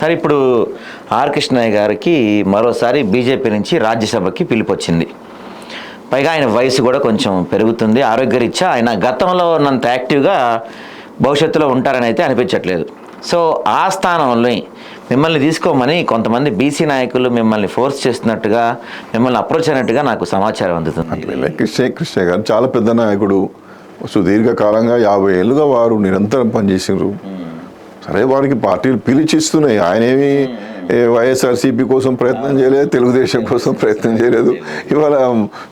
Sir ఇప్పుడు are Krishnaiah గారికి మరోసారి బీజేపీ నుంచి రాజ్యసభకి పిలుపొచ్చింది. పైగా ఆయన వయసు కూడా కొంచెం పెరుగుతుంది. ఆరోగ్యరీత్యా ఆయన గతంలో ఉన్నంత యాక్టివ్గా భవిష్యత్తులో ఉంటారని అయితే అనిపించట్లేదు. సో ఆ స్థానంలో మిమ్మల్ని తీసుకోమని కొంతమంది బీసీ నాయకులు మిమ్మల్ని ఫోర్స్ చేస్తున్నట్టుగా, మిమ్మల్ని అప్రోచ్ అయినట్టుగా నాకు సమాచారం అందుతుంది. కృష్ణ గారు చాలా పెద్ద నాయకుడు. సుదీర్ఘకాలంగా 50 ఏళ్ళుగా వారు నిరంతరం పనిచేసినారు. సరే, వారికి పార్టీలు పిలిచిస్తున్నాయి. ఆయనేమి వైఎస్ఆర్సీపీ కోసం ప్రయత్నం చేయలేదు, తెలుగుదేశం కోసం ప్రయత్నం చేయలేదు, ఇవాళ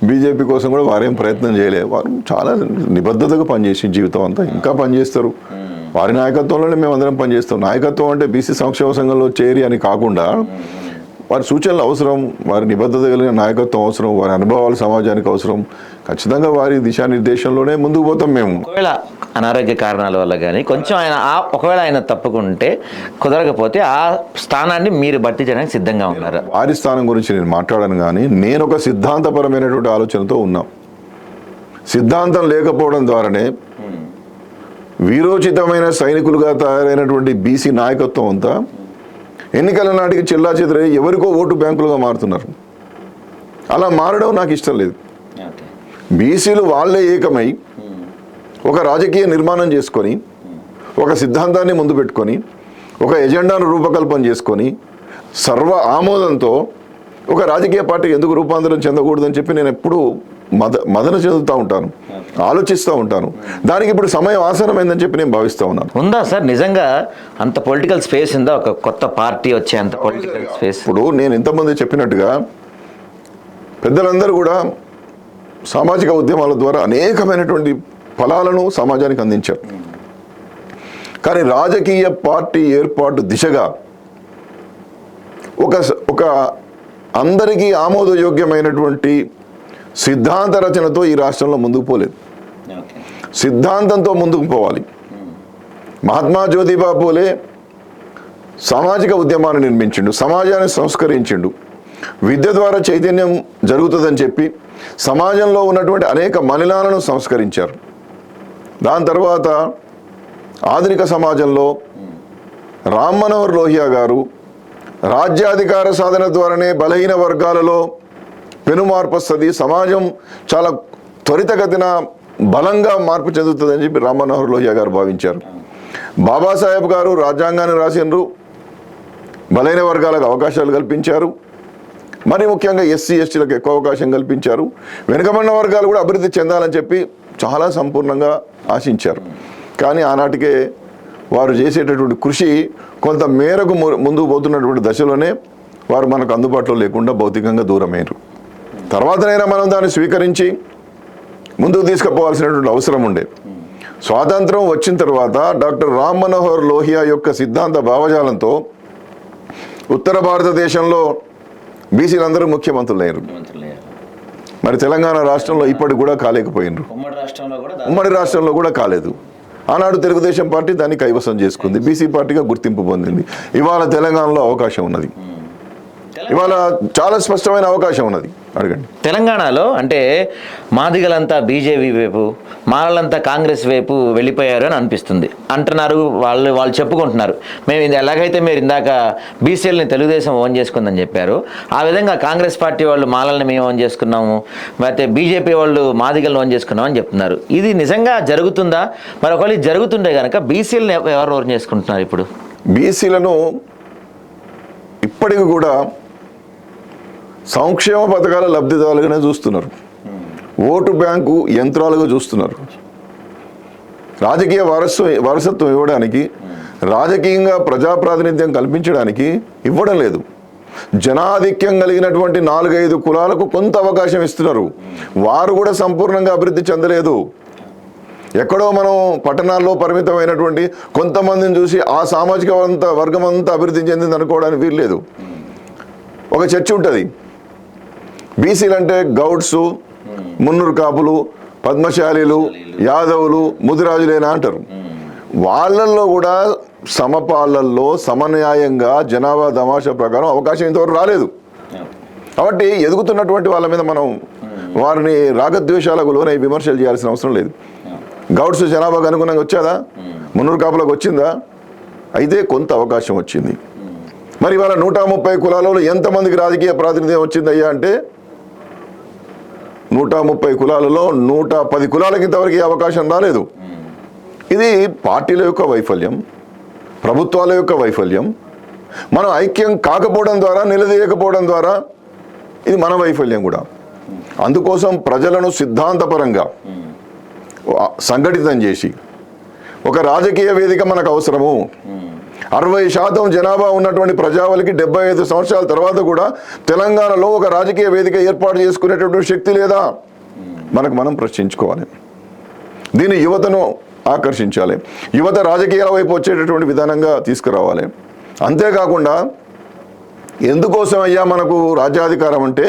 బీజేపీ కోసం కూడా వారేం ప్రయత్నం చేయలేదు. వారు చాలా నిబద్ధతగా పనిచేసి జీవితం అంతా ఇంకా పనిచేస్తారు. వారి నాయకత్వంలోనే మేము అందరం పనిచేస్తాం. నాయకత్వం అంటే బీసీ సంక్షేమ సంఘంలో చేరి అని కాకుండా వారి సూచనలు అవసరం, వారి నిబద్ధత కలిగిన నాయకత్వం అవసరం, వారి అనుభవాలు సమాజానికి అవసరం. ఖచ్చితంగా వారి దిశానిర్దేశంలోనే ముందుకు పోతాం మేము. ఒకవేళ అనారోగ్య కారణాల వల్ల కానీ కొంచెం ఒకవేళ ఆయన తప్పుకుంటే కుదరకపోతే ఆ స్థానాన్ని మీరు భర్తీ చేయడానికి సిద్ధంగా ఉన్నారు? వారి స్థానం గురించి నేను మాట్లాడాను, కానీ నేను ఒక సిద్ధాంతపరమైనటువంటి ఆలోచనతో ఉన్నా. సిద్ధాంతం లేకపోవడం ద్వారానే వీరోచితమైన సైనికులుగా తయారైనటువంటి బీసీ నాయకత్వం అంతా ఎన్నికల నాటికి చెల్లాచెదరై ఎవరికో ఓటు బ్యాంకులుగా మారుతున్నారు. అలా మారడం నాకు ఇష్టం లేదు. బీసీలు వాళ్ళే ఏకమై ఒక రాజకీయ నిర్మాణం చేసుకొని, ఒక సిద్ధాంతాన్ని ముందు పెట్టుకొని, ఒక ఎజెండాను రూపకల్పన చేసుకొని, సర్వ ఆమోదంతో ఒక రాజకీయ పార్టీ ఎందుకు రూపాంతరం చెందకూడదని చెప్పి నేను ఎప్పుడూ మదన చెందుతూ ఉంటాను, ఆలోచిస్తూ ఉంటాను. దానికి ఇప్పుడు సమయం ఆసనమైందని చెప్పి నేను భావిస్తూ ఉన్నాను. ఉందా సార్ నిజంగా అంత పొలిటికల్ స్పేస్ ఉందా? ఒక కొత్త పార్టీ వచ్చే అంత పొలిటికల్ స్పేస్? ఇప్పుడు నేను ఇంతమంది చెప్పినట్టుగా పెద్దలందరూ కూడా సామాజిక ఉద్యమాల ద్వారా అనేకమైనటువంటి ఫలాలను సమాజానికి అందించారు. కానీ రాజకీయ పార్టీ ఏర్పాటు దిశగా ఒక అందరికీ ఆమోదయోగ్యమైనటువంటి సిద్ధాంత రచనతో ఈ రాష్ట్రంలో ముందుకు పోలేదు. సిద్ధాంతంతో ముందుకు పోవాలి. మహాత్మా జ్యోతిబా పూలే సామాజిక ఉద్యమాన్ని నిర్మించిండు, సమాజాన్ని సంస్కరించిండు, విద్య ద్వారా చైతన్యం జరుగుతుందని చెప్పి సమాజంలో ఉన్నటువంటి అనేక మలినాలను సంస్కరించారు. దాని తర్వాత ఆధునిక సమాజంలో రామ్ మనోహర్ లోహియా గారు రాజ్యాధికార సాధన ద్వారానే బలహీన వర్గాలలో పెనుమార్పు వస్తుంది, సమాజం చాలా త్వరితగతిన బలంగా మార్పు చెందుతుందని చెప్పి రామ్ మనోహర్ లోహియా గారు భావించారు. బాబాసాహెబ్ గారు రాజ్యాంగాన్ని రాసినారు, బలైన వర్గాలకు అవకాశాలు కల్పించారు. మరి ముఖ్యంగా ఎస్సీ ఎస్టీలకు ఎక్కువ అవకాశం కల్పించారు. వెనుకబడిన వర్గాలు కూడా అభివృద్ధి చెందాలని చెప్పి చాలా సంపూర్ణంగా ఆశించారు. కానీ ఆనాటికే వారు చేసేటటువంటి కృషి కొంత మేరకు ముందుకు పోతున్నటువంటి దశలోనే వారు మనకు అందుబాటులో లేకుండా భౌతికంగా దూరమయ్యారు. తర్వాతనైనా మనం దాన్ని స్వీకరించి ముందుకు తీసుకుపోవాల్సినటువంటి అవసరం ఉండే. స్వాతంత్రం వచ్చిన తర్వాత డాక్టర్ రామ్ మనోహర్ లోహియా యొక్క సిద్ధాంత భావజాలంతో ఉత్తర భారతదేశంలో బీసీలందరూ ముఖ్యమంత్రులు అయ్యారు. మరి తెలంగాణ రాష్ట్రంలో ఇప్పటికి కూడా కాలేకపోయినారు. ఉమ్మడి రాష్ట్రంలో కూడా కాలేదు. ఆనాడు తెలుగుదేశం పార్టీ దాన్ని కైవసం చేసుకుంది, బీసీ పార్టీగా గుర్తింపు పొందింది. ఇవాళ తెలంగాణలో అవకాశం ఉన్నది, ఇవాళ చాలా స్పష్టమైన అవకాశం ఉన్నది. అడగండి. తెలంగాణలో అంటే మాదిగలంతా బీజేపీ వైపు, మాలలంతా కాంగ్రెస్ వైపు వెళ్ళిపోయారు అని అనిపిస్తుంది అంటున్నారు. వాళ్ళు చెప్పుకుంటున్నారు, మేము ఇది ఎలాగైతే మీరు ఇందాక బీసీఎల్ని తెలుగుదేశం ఓన్ చేసుకుందని చెప్పారు, ఆ విధంగా కాంగ్రెస్ పార్టీ వాళ్ళు మాలల్ని మేము ఓన్ చేసుకున్నాము, అయితే బీజేపీ వాళ్ళు మాదిగల్ని ఓన్ చేసుకున్నాం అని చెప్తున్నారు. ఇది నిజంగా జరుగుతుందా? మరి ఒకవేళ జరుగుతుంటే కనుక బీసీఎల్ని ఎవరు ఓన్ చేసుకుంటున్నారు? ఇప్పుడు బీసీలను ఇప్పటికి కూడా సంక్షేమ పథకాల లబ్ధిదారులుగానే చూస్తున్నారు, ఓటు బ్యాంకు యంత్రాలుగా చూస్తున్నారు. రాజకీయ వారసత్వం ఇవ్వడానికి, రాజకీయంగా ప్రజాప్రాతినిధ్యం కల్పించడానికి ఇవ్వడం లేదు. జనాధిక్యం కలిగినటువంటి 4-5 కులాలకు కొంత అవకాశం ఇస్తున్నారు. వారు కూడా సంపూర్ణంగా అభివృద్ధి చెందలేదు. ఎక్కడో మనం పట్టణాల్లో పరిమితమైనటువంటి కొంతమందిని చూసి ఆ సామాజిక వర్గం అంతా అభివృద్ధి చెందింది అనుకోవడానికి వీల్లేదు. ఒక చర్చ ఉంటుంది, బీసీలు అంటే గౌడ్సు, మున్నూరు కాపులు, పద్మశాలీలు, యాదవులు, ముదిరాజులేనా అంటారు. వాళ్ళల్లో కూడా సమపాలల్లో సమన్యాయంగా జనాభా తమాషా ప్రకారం అవకాశం ఇంతవరకు రాలేదు. కాబట్టి ఎదుగుతున్నటువంటి వాళ్ళ మీద మనం వారిని రాగద్వేషాలకు లోనై విమర్శలు చేయాల్సిన అవసరం లేదు. గౌడ్స్ జనాభాకు అనుగుణంగా వచ్చాదా? మున్నూరు కాపులకు వచ్చిందా? అయితే కొంత అవకాశం వచ్చింది. మరి ఇవాళ 130 కులాలలో ఎంతమందికి రాజకీయ ప్రాతినిధ్యం వచ్చిందయ్యా అంటే 130 కులాలలో 110 కులాలకి ఇంతవరకు అవకాశం రాలేదు. ఇది పార్టీల యొక్క వైఫల్యం, ప్రభుత్వాల యొక్క వైఫల్యం. మనం ఐక్యం కాకపోవడం ద్వారా, నిలదీయకపోవడం ద్వారా ఇది మన వైఫల్యం కూడా. అందుకోసం ప్రజలను సిద్ధాంతపరంగా సంఘటితం చేసి ఒక రాజకీయ వేదిక మనకు అవసరము. 60% జనాభా ఉన్నటువంటి ప్రజావళికి 75 సంవత్సరాల తర్వాత కూడా తెలంగాణలో ఒక రాజకీయ వేదిక ఏర్పాటు చేసుకునేటటువంటి శక్తి లేదా? మనకు మనం ప్రశ్నించుకోవాలి. దీన్ని యువతను ఆకర్షించాలి, యువత రాజకీయాల వైపు వచ్చేటటువంటి విధానంగా తీసుకురావాలి. అంతేకాకుండా ఎందుకోసం అయ్యా మనకు రాజ్యాధికారం అంటే,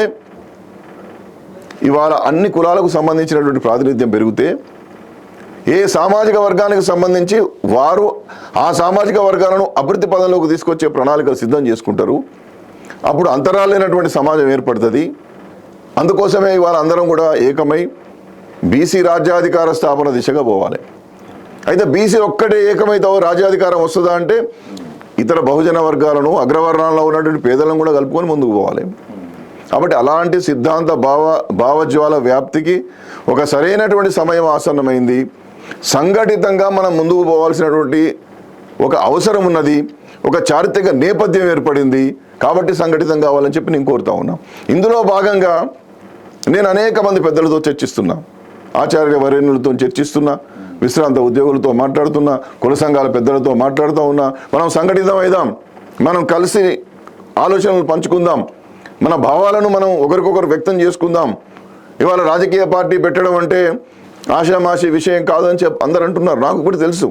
ఇవాళ అన్ని కులాలకు సంబంధించినటువంటి ప్రాతినిధ్యం పెరిగితే ఏ సామాజిక వర్గానికి సంబంధించి వారు ఆ సామాజిక వర్గాలను అభివృద్ధి పదంలోకి తీసుకొచ్చే ప్రణాళికలు సిద్ధం చేసుకుంటారు. అప్పుడు అంతరాలైనటువంటి సమాజం ఏర్పడుతుంది. అందుకోసమే ఇవాళ అందరం కూడా ఏకమై బీసీ రాజ్యాధికార స్థాపన దిశగా పోవాలి. అయితే బీసీ ఒక్కటే ఏకమైతే రాజ్యాధికారం వస్తుందా అంటే, ఇతర బహుజన వర్గాలను, అగ్రవర్ణాల్లో ఉన్నటువంటి పేదలను కూడా కలుపుకొని ముందుకు పోవాలి. కాబట్టి అలాంటి సిద్ధాంత భావజ్వాల వ్యాప్తికి ఒక సరైనటువంటి సమయం ఆసన్నమైంది. సంఘటితంగా మనం ముందుకు పోవాల్సినటువంటి ఒక అవసరం ఉన్నది, ఒక చారిత్రక నేపథ్యం ఏర్పడింది. కాబట్టి సంఘటితం కావాలని చెప్పి నేను కోరుతా ఉన్నా. ఇందులో భాగంగా నేను అనేక మంది పెద్దలతో చర్చిస్తున్నా, ఆచార్య వరేణ్యులతో చర్చిస్తున్నా, విశ్రాంత ఉద్యోగులతో మాట్లాడుతున్నా, కుల సంఘాల పెద్దలతో మాట్లాడుతూ ఉన్నా. మనం సంఘటితం అయిదాం, మనం కలిసి ఆలోచనలు పంచుకుందాం, మన భావాలను మనం ఒకరికొకరు వ్యక్తం చేసుకుందాం. ఇవాళ రాజకీయ పార్టీ పెట్టడం అంటే ఆషామాషి విషయం కాదని అందరు అంటున్నారు. నాకు కూడా తెలుసు.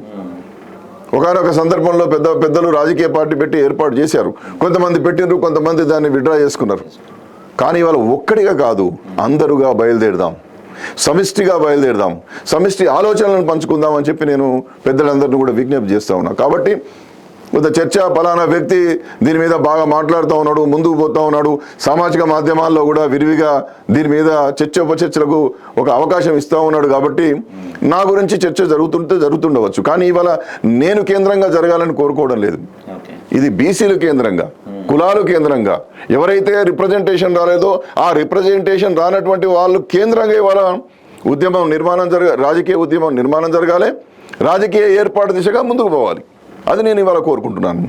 ఒకనొక సందర్భంలో పెద్దలు రాజకీయ పార్టీ పెట్టి ఏర్పాటు చేశారు. కొంతమంది పెట్టినారు, కొంతమంది దాన్ని విడ్డ్రా చేసుకున్నారు. కానీ ఇవాళ ఒక్కడిగా కాదు, అందరుగా బయలుదేరదాం, సమిష్టిగా బయలుదేరదాం, సమిష్టి ఆలోచనలను పంచుకుందాం అని చెప్పి నేను పెద్దలందరినీ కూడా విజ్ఞప్తి చేస్తూ ఉన్నా. కాబట్టి కొంత చర్చ, ఫలానా వ్యక్తి దీని మీద బాగా మాట్లాడుతూ ఉన్నాడు, ముందుకు పోతూ ఉన్నాడు, సామాజిక మాధ్యమాల్లో కూడా విరివిగా దీని మీద చర్చోపచర్చలకు ఒక అవకాశం ఇస్తూ ఉన్నాడు. కాబట్టి నా గురించి చర్చ జరుగుతుండవచ్చు. కానీ ఇవాళ నేను కేంద్రంగా జరగాలని కోరుకోవడం లేదు. ఇది బీసీలు కేంద్రంగా, కులాలు కేంద్రంగా, ఎవరైతే రిప్రజెంటేషన్ రాలేదో ఆ రిప్రజెంటేషన్ రానటువంటి వాళ్ళు కేంద్రంగా ఇవాళ ఉద్యమం నిర్మాణం రాజకీయ ఉద్యమం నిర్మాణం జరగాలి, రాజకీయ ఏర్పాటు దిశగా ముందుకు పోవాలి. అది నేను ఇవాళ కోరుకుంటున్నాను.